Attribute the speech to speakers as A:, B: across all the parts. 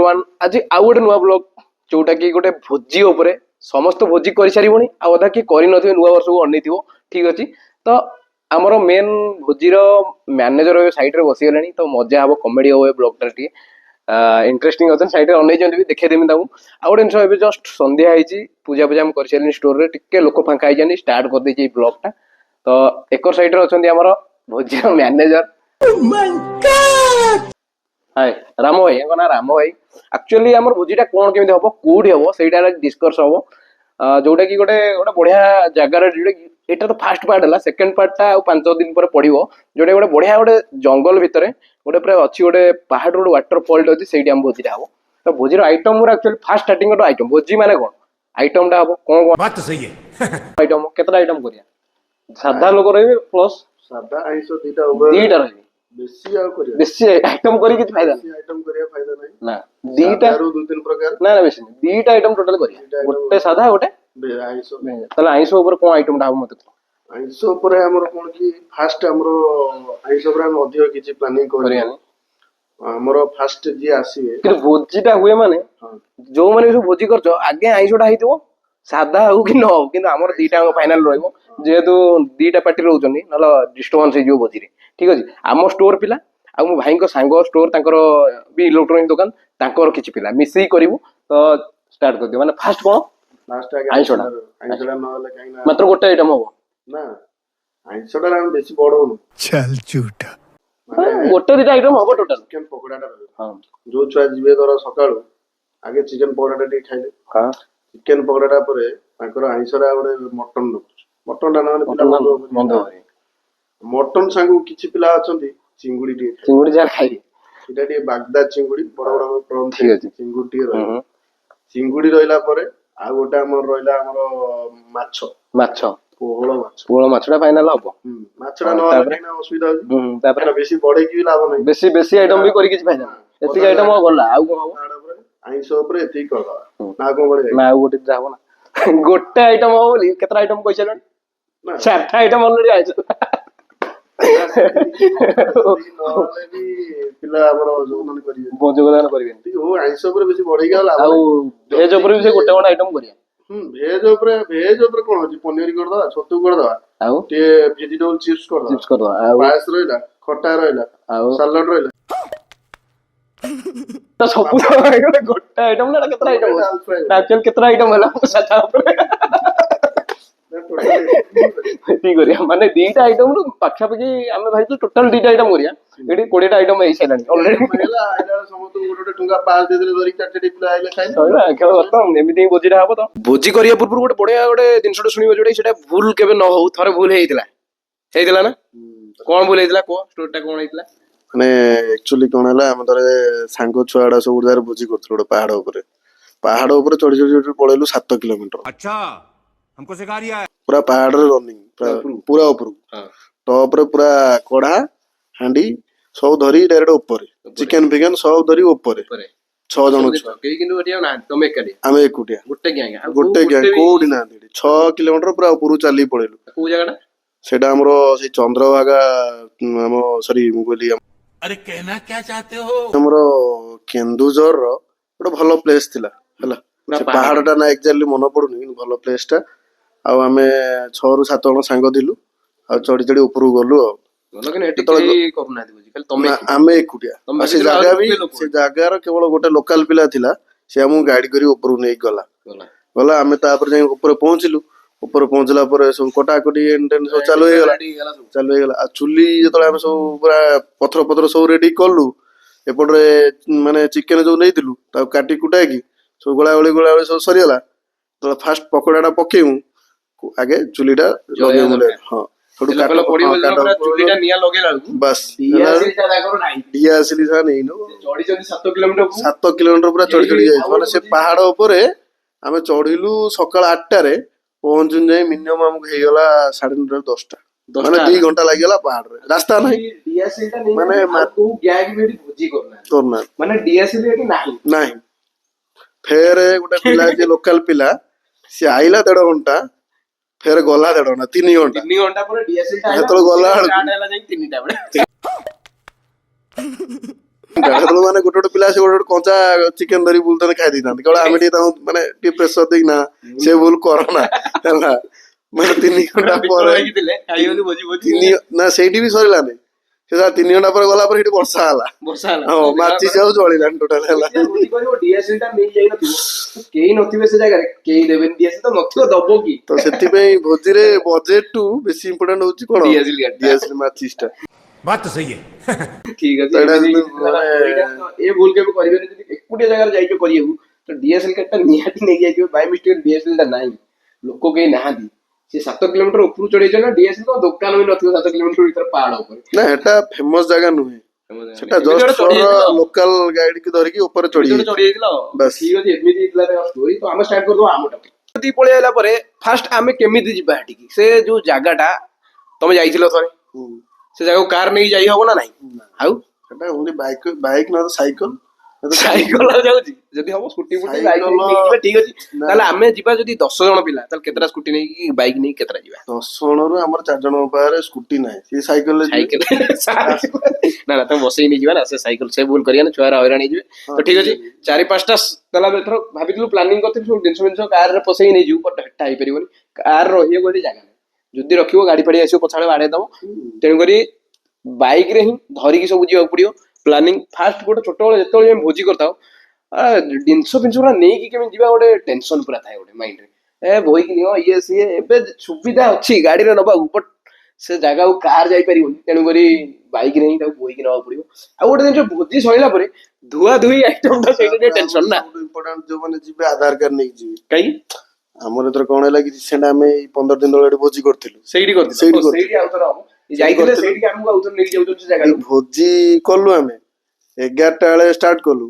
A: One आज आउ गोटे नुआ ब्लॉग जोटा कि गोटे भोजी उपरे समस्त भोजी कर सारिबणी आ अधा कि करि नथिबे नुआ वर्ष को अनैथिबो ठीक अछि तो आमर मेन भोजीर मैनेजर साइड रे बसी गलेनी तो मजा हबो कॉमेडी हो ब्लॉग टा टी इंटरेस्टिंग अछन साइड रे अनै जंदी देखै देमी ताऊ आ गोटे जिनिस एबे जस्ट संध्या आइची पूजा पूजा हम कर सारिनी स्टोर रे टिके लोक फांका आइ जानी स्टार्ट कर देची ब्लॉग टा तो एकर साइड रे अछंदी हमर भोजीर मैनेजर हाय राम भाई ना राम भाई एक्चुअली आम भोजीटा कौन केमी हम कौटी हम से डिस्कस हम जोटा कि गोटे गोटे बढ़िया जगार यहाँ तो फास्ट पार्ट है सेकेंड पार्टा 5 दिन पर पड़ो जोटा गोटे बढ़िया गोटे जंगल भितर गोटे पूरा अच्छी गोटे पहाड़ गोटे वाटरफॉल अच्छी से भोजीटा हम तो भोजीर आइटम गुरा एक्चुअली फास्ट स्टार्टिंग आइटम भोजी मैंने कौन आइटमटा हम कौन कौन
B: बात तो सही है
A: आइटम केतना आइटम करिया साधा लोक रही प्लस
C: सादा आइंस दीटा
A: रही
C: बेसी आ करिया
A: बेसी आइटम करी किछ फायदा
C: बेसी आइटम करिया फायदा नहीं
A: ना दीटा
C: सादारू दो तीन प्रकार
A: ना ना बेसी दीटा आइटम टोटल करिया गोटे साधा गोटे
C: आइंस
A: ताले आइंस ऊपर कोन आइटम टा हम मते
C: आइंस ऊपर हमर कोन की फास्ट हमर आइंस ऊपर हम अधिक किछि प्लानिंग करिया हमर फास्ट जी आसीबे
A: कि भोजीटा हुए माने जो माने सब भोजी करछो आगे आइंसटा हेतिबो साधा हो कि न हो किंतु हमर दीटा फाइनल रहइबो जेहेतु दीटा पार्टी रहउछनी नला डिस्टर्बेंस हे जो भोजी रे ठीक अछि आम स्टोर पिला आ मो भाई को सांग स्टोर तांकर भी इलेक्ट्रॉनिक दुकान तांकर किछि पिला मिसई करिवु तो स्टार्ट कर दियो माने फास्ट कोन
C: फास्ट आगे
A: आइंसटा
C: न होले काई ना
A: मात्र गोटे आइटम हो
C: ना आइंसटा हम बेसी बड़ होनु
B: चल झूठा
A: गोटे दिटा आइटम हो टोटल
C: चिकन पकोड़ाटा
A: हां
C: जो छुआ जिवे धर सकाळु आगे चिकन पकोड़ाटा टी खाइले
A: हां
C: चिकन पकोड़ाटा परे तांकर आइंसरा गोटे मटन ना माने पिला
A: बंद हो
C: मटन सांगु किछि पिला अछंती चिंगुडी टी
A: चिंगुड़ी जा खाई
C: सेटा टी बागदा चिंगुडी बड़ बड़ प्रॉन
A: ठीक अछि
C: चिंगुडी टी रहला चिंगुडी रहला परे आ गोटा हमर रहला हमर माछ
A: माछ
C: पोहळ
A: माछटा फाइनल हबो
C: माछड़ा न होला ना असुविधा होई
A: तापर
C: बेसी बढे की लाभ नै
A: बेसी बेसी आइटम भी करी किछ फायदा एतिक आइटम हो गला आउ कोन हबो
C: आइंस ऊपर एतिक कर ना को बढे
A: ना आउ गोटे जाबो ना गोटे आइटम हो बोली केतना आइटम कइसलन
C: ना
A: चारटा आइटम ऑलरेडी आइछ
C: पिला हमर जो मन करिवे
A: योगदान करिवे
C: ओ आइंस ऊपर बेसी बढे गेला
A: आउ भेज ऊपर भी से गोटे गोटे आइटम करिया
C: भेज ऊपर कोन होची पनीर कर दवा छतु कर दवा
A: आउ
C: ते वेजिटेबल चिप्स कर दवा
A: आउ
C: पायस रहला खट्टा रहला
A: आउ
C: सलाड रहला
A: तो सब गोटे आइटम ना केतना आइटम एक्चुअल केतना आइटम होला साथा ऊपर ठीक करिया माने दीटा आइटम रु पाखा पकी हमें भाई तो टोटल दीटा आइटम करिया एडी 20 टा आइटम एई सैलानी ऑलरेडी
C: महिला आइला समस्त गोटे टुंगा पास दे देले धरि चारटी पिला आइले खाइ
A: होइला खेल खतम एमिति भोजीटा हबो तो भोजी करिया पूर्व गोटे बढ़िया गोटे जिनसटा सुनिबो जोडे सेटा भूल केबे न हो थरे भूल हेइतिला ना कोन भूल हेइतिला को स्टोरीटा कोन हेइतिला
C: माने एक्चुअली कोन हला हम तरे सांगो छुआडा सब उडार भोजी करथलो पहाड़ ऊपर चढ़ी चढ़ी पळेलु 7 किलोमीटर
B: अच्छा हमको सिखा रिया है
C: पूरा पहाड़ रे रनिंग पूरा ऊपर टॉप रे पूरा कोढ़ा हांडी सब धरी डायरेक्ट ऊपर चिकन फिकन सब धरी ऊपर 6 जन
A: केही किनु एटिया ना तमे करी
C: आमे एकुटिया गोटे गैंग कोडी ना 6 किलोमीटर पूरा ऊपर चली पळेलु
A: को जगहटा
C: सेटा हमरो से चंद्रभागा हम सॉरी मु बोली
B: अरे कहना क्या चाहते हो
C: हमरो केंदुझर रो गोटे भलो प्लेस थिला हला से पहाड़टा ना एक्चुअली मन पडुनी भलो प्लेस टा आ आमे 6 रु 7 जन सांग दिलु आ चढ़ी चढ़ी ऊपर गलु आमे एकुटिया से जागा भी से जागार केवल गोटे लोकल पिला थिला से हमु गाड़ी करी ऊपर नै गला आमे तापर जाई ऊपर पहुंचला पर सब कटाकटी एंड सब चालू हे गला आ चुली जतले आमे सब पूरा पत्थर सब रेडी करलु एपटरे माने चिकन जो नै दिलु ता काटी कुटा की सब गोला सब सरी गला तो फास्ट पकोड़ाटा पकेउ आगे चुलीटा लगे मुले हां थोडु काटला पड़ी बोलला चुलीटा निया लगे लालू बस डीएसएलटा दागर नाही डीएसएल सा नै नो
A: चढ़ी चढ़ी 7
C: किलोमीटर पूरा चढ़ी जाय माने से पहाड़ ऊपर हमें चढ़िलु सकाळ 8टा रे पहुंचुन जाय मिनिमम हमको हे गला 9:30 10टा माने 2 घंटा लागि गला पहाड़ रे रास्ता नाही
A: डीएसएलटा नै माने को गैग बेडी भोजी करना माने डीएसएल एटी नाही
C: फेर गोटे पिला जे लोकल पिला से आइला 1.5 घंटा फेर गला 1.5 घंटा 3 घंटा
A: पर डीएसएल टा
C: हेतल गला
A: स्टार्ट हैला जाई 3टा बडे
C: ମାନେ ଗୋଟେ ଗୋଟେ ପିଲା ସେ ଗୋଟେ ଗୋଟେ କଞ୍ଚା ଚିକେନ ଧରି ବୁଲୁଥାନ୍ତି ଖାଇ ଦେଇଥାନ୍ତି କେବଳ ଆମେ ଟିକେ ତାଙ୍କୁ ମାନେ ଟିକେ ପ୍ରେସର ଦେଇକି ନା ସେ ଭୁଲ କରନା ହେଲା ମାନେ 3 ଘଣ୍ଟା ପରେ ନା ସେଇଠି ବି ସରିଲାନି ସେ 3 ଘଣ୍ଟା ପରେ ଗଲା ପରେ ସେଠି ବର୍ଷା ହେଲା ହଁ ମାଛି ଯାଉ ଜଳିଲାନି ଟୋଟାଲ ହେଲା
A: ଡିଏସଏଲ ଟା ନେଇ ଯାଇ ନଥିବ କେହି ନଥିବେ ସେ ଜାଗାରେ କେହି ଦେବେନି ଡିଏସଏଲ ତ ନଥିବ ଦବ କି
C: ତ ସେଥିପାଇଁ ଭୋଜିରେ ବଜେଟ ଟୁ ବେଶୀ ଇମ୍ପୋର୍ଟାଣ୍ଟ ହଉଛି କଣ
A: DSL ଗାଡିଟା।
C: ଡିଏସଏଲ ମାଚିସ୍ ଟା
B: बात तो सही है
A: ଠିକ ଅଛି
C: ତ ଏଇଟା
A: ଏମିତି
C: ଯଦି ମାନେ
A: ଏ ଭୁଲ କେବେ କରିବେନି ଯଦି ଏକୁଟିଆ ଜାଗାରେ ଯାଇଛ କରିବାକୁ ତ ଡିଏସଏଲ କାର୍ଡ ଟା ନିହାତି ନେଇକି ଯାଇଥିବେ ବାଇ ମିଷ୍ଟେକ ଡିଏସଏଲ ଟା ନାହିଁ ଲୋକ କେହି ନାହାନ୍ତି ସେ 7 କିଲୋମିଟର ଉପରୁ ଚଢେଇଛ ନା ଡିଏସଏଲ ତ ଦୋକାନ ବି ନଥିବ 7 କିଲୋମିଟର ଭିତରେ ପାହାଡ ଉପରେ
C: ନା ଏଟା ଫେମସ ଜାଗା ନୁହେଁ ସେଟା
A: ଏମିତି
C: ଜଷ୍ଟ
A: ଗୋଟେ ଚଢି ଯାଇଥିଲ ଆଉ।
C: ଲୋକାଲ ଗାଇଡ କି ଧରିକି ଉପରେ ଚଢି
A: ଏମିତି ଗୋଟେ ଚଢି ଯାଇଥିଲ ଆଉ।
C: ବାସ୍।
A: ଠିକ ଅଛି ଏମିତି ହେଇଥିଲା ତାଙ୍କ ଷ୍ଟୋରି ତ ଆମେ ଷ୍ଟାର୍ଟ କରିଦବା ଆମଟା ଯଦି ପଳେଇ ଆସିଲା ପରେ ଫାଷ୍ଟ ଆମେ କେମିତି ଯିବା ହେଠିକି ସେ ଯୋଉ ଜାଗାଟା ତମେ ଯାଇଥିଲ ଥରେ ସେ ଜାଗାକୁ କାର ନେଇକି ଯାଇ ହବ ନା ନାହିଁ ଆଉ
C: ସେଟା ଓନ୍ଲି ବାଇକ ନହେଲେ ସାଇକେଲ
A: ସାଇକେଲ ଯାଉଛି ଯଦି ହବ ସ୍କୁଟି ଫୁଟି ବାଇକ
C: ସାଇକେଲ
A: ନେଇକି ଯିବା ଠିକ ଅଛି
C: ନା।
A: ତାହେଲେ ଆମେ ଯିବା ଯଦି 10 ଜଣ ପିଲା ତାହେଲେ କେତେଟା ସ୍କୁଟି ନେଇକି ବାଇକ ନେଇକି କେତେଟା ଯିବା
C: 10 ଜଣରୁ ଆମର 4 ଜଣଙ୍କ ପାଖରେ ସ୍କୁଟି ନାହିଁ ସେ ସାଇକେଲରେ ଯିବେ।
A: ସାଇକେଲ ନା ନା ତମେ ବସେଇ ନେଇଯିବା ନା ସେ ସାଇକେଲ ସେ ଭୁଲ କରିବା ନା ଛୁଆରା ହଇରାଣ ହେଇଯିବେ
C: ହଁ,
A: ତ ଠିକ ଅଛି 4-5ଟା ତାହେଲେ ଏଥର ଭାବିଥିଲୁ ପ୍ଲାନିଂ କରିଥିଲୁ ସବୁ ଜିନିଷ କାରରେ ପସେଇ ନେଇଯିବୁ ବଟ୍ ହେଟା ହେଇପାରିବନି କାର ରହିବ ଗୋଟେ ଜାଗା ନାହିଁ ଯଦି ରଖିବ ଗାଡି ଫାଡି ଆସିବ ପଛଆଡେ ବାଡେଇ ଦବ ତେଣୁକରି ବାଇକ ରେ ହିଁ ଧରିକି ସବୁ ଯିବାକୁ ପଡିବ ପ୍ଲାନିଂ ଫାଷ୍ଟ ଗୋଟେ ଛୋଟବେଳେ ଯେତେବେଳେ ଆମେ ଭୋଜି କରିଥାଉ ଜିନିଷ ଫିନିଷ ଗୁଡା ନେଇକି କେମିତି ଯିବା ଗୋଟେ ଟେନସନ ପୁରା ଥାଏ ଗୋଟେ ମାଇଣ୍ଡରେ ବୋହିକି ନିଅ ଇଏ ସିଏ ଏବେ ସୁବିଧା ଅଛି ଗାଡିରେ ନବାକୁ ବଟ୍ ସେ ଜାଗାକୁ କାର ଯାଇପାରିବନି ତେଣୁକରି ବାଇକରେ ହିଁ ତାକୁ ବୋହିକି ନବାକୁ ପଡିବ ଆଉ ଗୋଟେ ଜିନିଷ ଭୋଜି ସରିଲା ପରେ ଧୁଆ ଧୁଇ ଆଇଟମଟା ସେଇଟା ଟିକେ ଟେନସନ ନା
C: ସବୁଠୁ ଇମ୍ପୋର୍ଟାଣ୍ଟ ଯୋଉମାନେ ଯିବେ ଆଧାର କାର୍ଡ ନେଇକି ଯିବେ
A: କାହିଁକି
C: ଆମର ଏଥର କଣ ହେଲା କି ରିସେଣ୍ଟ ଆମେ ଏଇ 15 ଦିନ ତଳେ ଭୋଜି କରିଥିଲୁ
A: ସେଇଠି କରିଥିଲ
C: ସେଇଠି
A: ଓ,
C: କରିଥିଲୁ।
A: ସେଇଠି ଆଉ ଥରେ ହବ ଯାଇଥିଲେ
C: କରିଥିଲୁ।
A: ସେଇଠିକି ଆମକୁ ଆଉ ଥରେ ନେଇକି ଯାଉଛନ୍ତି ସେ
C: ଏଇ
A: ଜାଗାକୁ
C: ଭୋଜି କଲୁ ଆମେ 11ଟା ବେଳେ ଷ୍ଟାର୍ଟ କଲୁ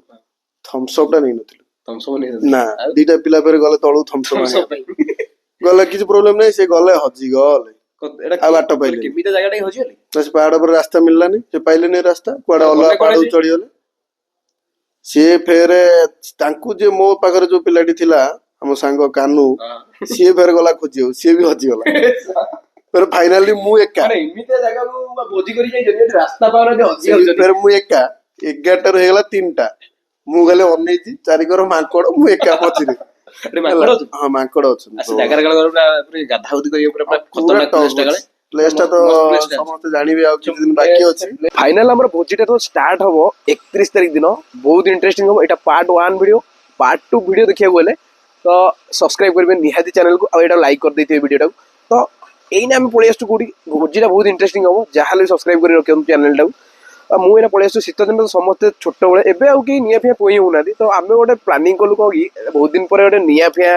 C: ଥମ୍ସଅପ୍ ଟା ନେଇନଥିଲୁ
A: ତମସବୁ ନେଇ
C: ନା 2ଟା ପିଲା ଫେରେ ଗଲେ ତଳୁ ଥମ୍ସଅପ୍ ଆଣିବା ପାଇଁ ଗଲେ କିଛି ପ୍ରୋବ୍ଲେମ ନାହିଁ ସେ ଗଲେ ହଜିଗଲେ ଆଉ ବାଟ ପାଇଲେନି।
A: କେମିତି ଜାଗାଟା ହଜିଗଲି
C: ତ ସେ ପାହାଡ ଉପରେ ରାସ୍ତା ମିଳିଲାନି ସେ ପାଇଲେନି ରାସ୍ତା କୁଆଡେ
A: ଆଉ
C: ଅଲଗା
A: ଗଲେ କୁଆଡେ
C: ପାହାଡକୁ
A: ସେ?
C: ଚଢିଗଲେ ସିଏ ଫେରେ ତାଙ୍କୁ ଯେ ମୋ ପାଖରେ ଯୋଉ ପିଲାଟି ଥିଲା ଆମ ସାଙ୍ଗ କାନୁ ସିଏ ଫେରେ ଗଲା ଖୋଜିବାକୁ ସିଏ ବି ହଜିଗଲା ଫେରେ ଫାଇନାଲି ମୁଁ ଏକା
A: ମାନେ ଏମିତିଆ ଜାଗାକୁ ଭୋଜି କରି ଯାଇଛନ୍ତି ଏଠି ରାସ୍ତା ପାର ହଜି
C: ସେଠି
A: ଯାଉଛନ୍ତି
C: ଫେରେ ମୁଁ ଏକା 11ଟାରୁ ହେଇଗଲା 3ଟା ମୁଁ ଖାଲି ଅନେଇଛି ଚାରିକର ମାଙ୍କଡ ମୁଁ ଏକା ମଝିରେ
A: ଏଠି ମାଙ୍କଡ ଅଛନ୍ତି
C: ହଁ ମାଙ୍କଡ ଅଛନ୍ତି
A: ସେ ଜାଗାରେ କାଳେ ପୁରା ଗାଧାଗୁଧି କରିବା ପୁରା ଖତରନାକ ପ୍ଲେସଟା କାଳେ
C: ପ୍ଲେସଟା ତ
A: ମସ୍ତ place ଟା।
C: ସମସ୍ତେ ଜାଣିବେ ଆଉ କିଛି ଦିନ ବାକି ଅଛି
A: ଫାଇନାଲ ଆମର ଭୋଜିଟା ତ ଷ୍ଟାର୍ଟ ହବ 31 ତାରିଖ ଦିନ ବହୁତ ଇଣ୍ଟରେଷ୍ଟିଂ ହବ ଏଇଟା ପାର୍ଟ 1 ଭିଡିଓ ପାର୍ଟ 2 ଭିଡିଓ ଦେଖିବାକୁ ଗଲେ ତ ସବସ୍କ୍ରାଇବ କରିବେ ନିହାତି ଚ୍ୟାନେଲକୁ ଆଉ ଏଇଟା ଲାଇକ୍ କରିଦେଇଥିବେ ଭିଡିଓଟାକୁ ତ ଏଇନା ଆମେ ପଳେଇ ଆସୁଛୁ କୋଉଠି ଭୋଜିଟା ବହୁତ ଇଣ୍ଟରେଷ୍ଟିଂ ହବ ଯାହାହେଲେ ବି ସବସ୍କ୍ରାଇବ କରି ରଖିନ୍ତୁ ଚ୍ୟାନେଲଟାକୁ ଆଉ ମୁଁ ଏଇନା ପଳେଇ ଆସୁଛୁ ଶୀତ ଦିନ ତ ସମସ୍ତେ ଛୋଟବେଳେ ଏବେ ଆଉ କେହି ନିଆଁ ଫିଆଁ ପୋଇ ହଉନାହାନ୍ତି ତ ଆମେ ଗୋଟେ ପ୍ଲାନିଂ କଲୁ କଣ କି ବହୁତ ଦିନ ପରେ ଗୋଟେ ନିଆଁ ଫିଆଁ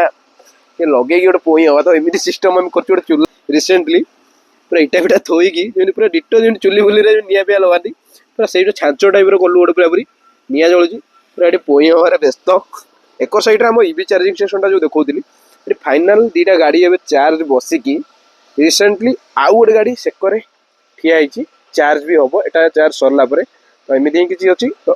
A: ଲଗେଇକି ଗୋଟେ ପୋଇ ହବା ତ ଏମିତି ସିଷ୍ଟମ ଆମେ କରୁଛୁ ଗୋଟେ ଚୁଲା ରିସେଣ୍ଟଲି ପୁରା ଇଟା ଫିଟା ଥୋଇକି ଯେମିତି ପୁରା ଡିଟୋ ଯେମିତି ଚୁଲି ଫୁଲିରେ ନିଆଁ ଫିଆଁ ଲଗାନ୍ତି ପୁରା ସେଇଠୁ ଛାଞ୍ଚ ଟାଇପର କଲୁ ଗୋଟେ ପୁରାପୁରି ନିଆଁ ଜଳୁଛି ପୁରା ଏଠି ପୋଇ ହବାରେ ବ୍ୟସ୍ତ ଏକ ସାଇଡରେ ଆମ ଇଭି ଚାର୍ଜିଂ ଷ୍ଟେସନଟା ଯୋଉ ଦେଖଉଥିଲି ଏଠି ଫାଇନାଲ 2ଟା ଗାଡି ଏବେ ଚାର୍ଜ ବସିକି ରିସେଣ୍ଟଲି ଆଉ ଗୋଟେ ଗାଡି ସେକରେ ଠିଆ ହେଇଛି ଚାର୍ଜ ବି ହବ ଏଟା ଚାର୍ଜ ସରିଲା ପରେ ତ ଏମିତି ହିଁ କିଛି ଅଛି ତ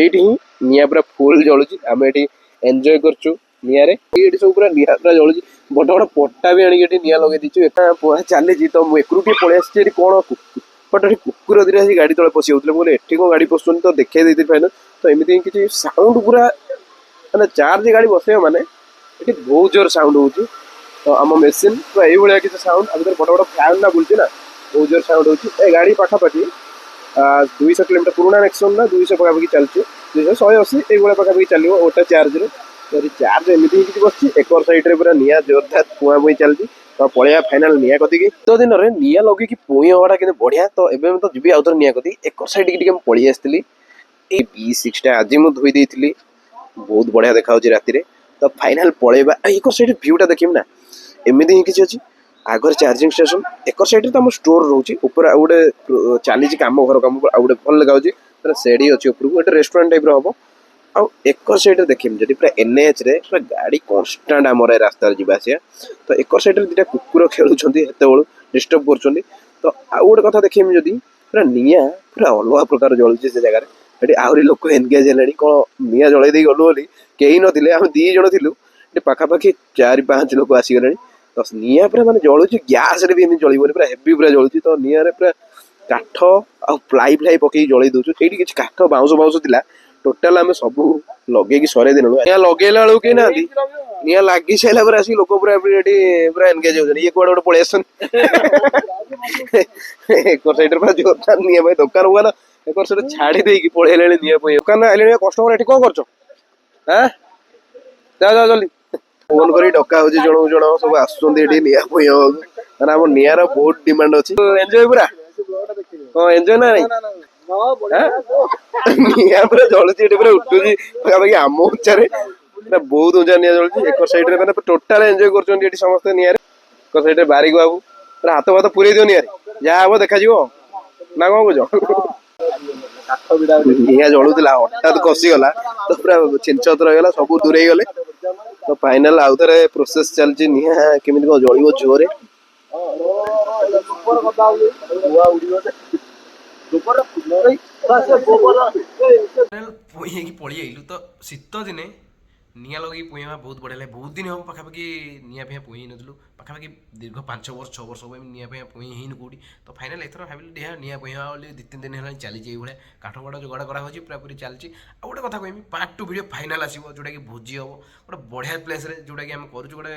A: ଏଇଠି ହିଁ ନିଆଁ ପୁରା ଫୁଲ ଜଳୁଛି ଆମେ ଏଠି ଏନ୍ଜୟ କରୁଛୁ ନିଆଁରେ ଏଇଠି ସବୁ ପୁରା ନିଆଁ ପୁରା ଜଳୁଛି ବଡ ବଡ ପଟା ବି ଆଣିକି ଏଠି ନିଆଁ ଲଗେଇ ଦେଇଛୁ ଏଟା ପୁରା ଚାଲିଛି ତ ମୁଁ ଏକରୁ ଟିକେ ପଳେଇ ଆସିଛି ଏଠି କଣ ବଟ୍ ଏଠି କୁକୁର ଦିଟା ଆସି ଗାଡି ତଳେ ପଶି ଯାଉଥିଲେ ମୁଁ କହିଲି ଏଠି କଣ ଗାଡି ପଶୁଛନ୍ତି ତ ଦେଖେଇ ଦେଇଥିଲି ଫାଇନାଲ ତ ଏମିତି ହିଁ କିଛି ସାଉଣ୍ଡ ପୁରା ମାନେ ଚାର୍ଜ ଗାଡି ବସେଇବା ମାନେ ଏଠି ବହୁତ ଜୋର ସାଉଣ୍ଡ ହଉଛି ତ ଆମ ମେସିନ ପୁରା ଏଇଭଳିଆ କିଛି ସାଉଣ୍ଡ ଆଉ ଭିତରେ ବଡ ବଡ ଫ୍ୟାନ୍ ନା ବୁଲୁଛି ନା ବହୁତ ଜୋର ସାଉଣ୍ଡ ହଉଛି ଏ ଗାଡି ପାଖାପାଖି 200 କିଲୋମିଟର ପୁରୁଣା ନେକ୍ସନ ନା 200 ପାଖାପାଖି ଚାଲିଛି 200 180 ଏଇଭଳିଆ ପାଖାପାଖି ଚାଲିବ ଓଟା ଚାର୍ଜରେ ଚାର୍ଜ ଏମିତି ହିଁ କିଛି ବସିଛି ଏକର ସାଇଡରେ ପୁରା ନିଆଁ ଜୋରଦାର ପୁଆ ପୁଇ ଚାଲିଛି ତ ପଳେଇବା ଫାଇନାଲ ନିଆଁ କତିକି ଶୀତ ଦିନରେ ନିଆଁ ଲଗେଇକି ପୁଇ ହବାଟା କିନ୍ତୁ ବଢିଆ ତ ଏବେ ମୁଁ ତ ଯିବି ଆଉ ଥରେ ନିଆଁ କତିକି ଏକର ସାଇଡକି ଟିକେ ମୁଁ ପଳେଇ ଆସିଥିଲି ଏଇ B6ଟା ଆଜି ମୁଁ ଧୋଇ ଦେଇଥିଲି ବହୁତ ବଢିଆ ଦେଖାଯାଉଛି ରାତିରେ ତ ଫାଇନାଲ ପଳେଇବା ଏକର ସାଇଡ ଭିଉଟା ଦେଖିବି ନା ଏମିତି ହିଁ କିଛି ଅଛି ଆଗରେ ଚାର୍ଜିଂ ଷ୍ଟେସନ ଏକର ସାଇଡରେ ତ ଆମ ଷ୍ଟୋର ରହୁଛି ଉପରେ ଆଉ ଗୋଟେ ଚାଲିଛି କାମ ଘର କାମ ଆଉ ଗୋଟେ ଭଲ ଦେଖାଯାଉଛି ସେଡି ଅଛି ଉପରକୁ ଗୋଟେ ରେଷ୍ଟୁରାଣ୍ଟ ଟାଇପର ହବ ଆଉ ଏକର ସାଇଡରେ ଦେଖିବି ଯଦି ପୁରା NH ରେ ପୁରା ଗାଡି କନଷ୍ଟାଣ୍ଟ ଆମର ଏ ରାସ୍ତାରେ ଯିବା ଆସିବା ତ ଏକର ସାଇଡରେ 2ଟା କୁକୁର ଖେଳୁଛନ୍ତି ସେତେବେଳୁ ଡିଷ୍ଟର୍ବ କରୁଛନ୍ତି ତ ଆଉ ଗୋଟେ କଥା ଦେଖିବି ଯଦି ପୁରା ନିଆଁ ପୁରା ଅଲଗା ପ୍ରକାର ଜଳୁଛି ସେ ଜାଗାରେ ସେଠି ଆହୁରି ଲୋକ ଏନଗେଜ ହେଲେଣି କଣ ନିଆଁ ଜଳେଇ ଦେଇ ଗଲୁ ବୋଲି କେହି ନଥିଲେ ଆମେ 2 ଜଣ ଥିଲୁ ଏଠି ପାଖାପାଖି 4-5 ଲୋକ ଆସିଗଲେଣି ତ ନିଆଁ ପୁରା ମାନେ ଜଳୁଛି ଗ୍ୟାସରେ ବି ଏମିତି ଜଳିବନି ପୁରା ହେଭି ପୁରା ଜଳୁଛି ତ ନିଆଁରେ ପୁରା
D: କାଠ ଆଉ ପ୍ଲାଇ ଫ୍ଲାଇ ପକେଇକି ଜଳେଇ ଦଉଛୁ। ସେଇଠି କିଛି କାଠ ବାଉଁଶ ଥିଲା, ଟୋଟାଲ ଆମେ ସବୁ ଲଗେଇକି ସରେଇ ଦେଲୁ। ନିଆଁ ଲଗେଇଲା ବେଳକୁ କେହି ନାହାନ୍ତି, ନିଆଁ ଲାଗି ସାରିଲା ପରେ ଆସିକି ଲୋକ ପୁରା ଏଠି ପୁରା ଏନଗେଜ ହଉଛନ୍ତି। ଇଏ କୁଆଡେ ଗୋଟେ ପଳେଇ ଆସନ୍ତି ଏକର ସାଇଡରେ ପୁରା ଜୋରଦାର ନିଆଁ ପାଇଁ ଦୋକାନ ଫୋକାନ ଏକର ସାଇଡ ଛାଡି ଦେଇକି ପଳେଇଲେଣି ନିଆଁ ପାଇଁ। ଦୋକାନ ଆଇଲେଣି କଷ୍ଟମର, ଏଠି କଣ କରୁଛ? ଆଁ ଯାଅ ଜଲ୍ଦି। ଫୋନ କରି ଡକା ହଉଛି ଜଣକୁ ଜଣ, ସବୁ ଆସୁଛନ୍ତି ଏଠି ନିଆଁ ପୁଇଁ ହବାକୁ। କାରଣ ଆମ ନିଆଁର ବହୁତ ଡିମାଣ୍ଡ ଅଛି। ଏଞ୍ଜୟ ପୁରା, ହଁ ଏଞ୍ଜୟ ନା ନାଇଁ? ନିଆଁ ପୁରା ଜଳୁଛି ଏଠି, ପୁରା ଉଠୁଛି ପାଖାପାଖି ଆମ ଉଞ୍ଚାରେ, ପୁରା ବହୁତ ଉଞ୍ଚା ନିଆଁ ଜଳୁଛି। ଏକର ସାଇଡରେ ମାନେ ଟୋଟାଲ ଏଞ୍ଜୟ କରୁଛନ୍ତି ଏଠି ସମସ୍ତେ ନିଆଁରେ। ଏକର ସାଇଡରେ ବାରିକ ବାବୁ ପୁରା ହାତ ଫାତ ପୁରେଇ ଦିଅ ନିଆଁରେ, ଯାହା ହବ ଦେଖାଯିବ ନା କଣ କହୁଛ? ନିଆଁ ଜଳୁଥିଲା ହଠାତ୍ କଷିଗଲା ତ ପୁରା ଛିନଛତ୍ର ହେଇଗଲା, ସବୁ ଦୂରେଇ ଗଲେ। ତ ଫାଇନାଲ ଆଉ ଥରେ ପ୍ରୋସେସ ଚାଲିଛି, ନିଆଁ କେମିତି କଣ ଜଳିବ ଜୋରେ।
A: ପୁଇଁ ହେଇକି ପଳେଇ ଆଇଲୁ। ତ ଶୀତ ଦିନେ ନିଆଁ ଲଗେଇକି ପୁଇଁ ହେବା ବହୁତ ବଢ଼ିଆ ଲାଗେ। ବହୁତ ଦିନ ହେବ ପାଖାପାଖି ନିଆଁ ଫିଆଁ ପୁଇଁ ହେଇନଥିଲୁ। ପାଖାପାଖି ଦୀର୍ଘ 5 ବର୍ଷ 6 ବର୍ଷ ହେବ ଏମିତି ନିଆଁ ଫିଆଁ ପୁଇଁ ହେଇନି କେଉଁଠି। ତ ଫାଇନାଲ ଏଥର ଭାବିଲି ନିଆଁ ପୁଇଁ ହେବା ବୋଲି 2-3 ଦିନ ହେଲାଣି ଚାଲିଛି ଏଇଭଳିଆ। କାଠ ଫାଠ ଯୋଗାଡ଼ କରାହେଉଛି, ପୁରାପୁରି ଚାଲିଛି। ଆଉ ଗୋଟେ କଥା କହିବି, ପାର୍ଟ 2 ଭିଡ଼ିଓ ଫାଇନାଲ ଆସିବ, ଯେଉଁଟାକି ଭୋଜି ହେବ ଗୋଟେ ବଢ଼ିଆ ପ୍ଲେସ୍ରେ, ଯେଉଁଟାକି ଆମେ କରୁଛୁ ଗୋଟେ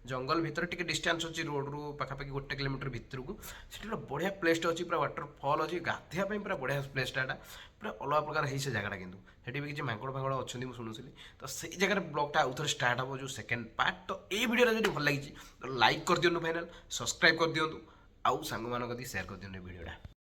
A: ଜଙ୍ଗଲ ଭିତରେ, ଟିକେ ଡିଷ୍ଟାନ୍ସ ଅଛି ରୋଡ଼ରୁ ପାଖାପାଖି 1 କିଲୋମିଟର ଭିତରକୁ। ସେଠି ଗୋଟେ ବଢ଼ିଆ ପ୍ଲେସ୍ଟେ ଅଛି, ପୁରା ୱାଟରଫଲ୍ ଅଛି, ଗାଧୋଇବା ପାଇଁ ପୁରା ବଢ଼ିଆ ପ୍ଲେସ୍ଟା ଏଟା। ପୁରା ଅଲଗା ପ୍ରକାର ହେଇଛି ସେ ଜାଗାଟା, କିନ୍ତୁ ସେଠି ବି କିଛି ମାଙ୍କଡ଼ ଫାଙ୍କଡ଼ ଅଛନ୍ତି ମୁଁ ଶୁଣୁଥିଲି। ତ ସେଇ ଜାଗାରେ ବ୍ଲଗ୍ଟା ଆଉ ଥରେ ଷ୍ଟାର୍ଟ ହେବ, ଯେଉଁ ସେକେଣ୍ଡ ପାର୍ଟ। ତ ଏଇ ଭିଡ଼ିଓଟା ଯଦି ଭଲ ଲାଗିଛି ତ ଲାଇକ୍ କରିଦିଅନ୍ତୁ, ଫାଇନାଲ ସବସ୍କ୍ରାଇବ୍ କରିଦିଅନ୍ତୁ, ଆଉ ସାଙ୍ଗମାନଙ୍କ କତିକି ସେୟାର କରିଦିଅନ୍ତୁ ଏ ଭିଡ଼ିଓଟା।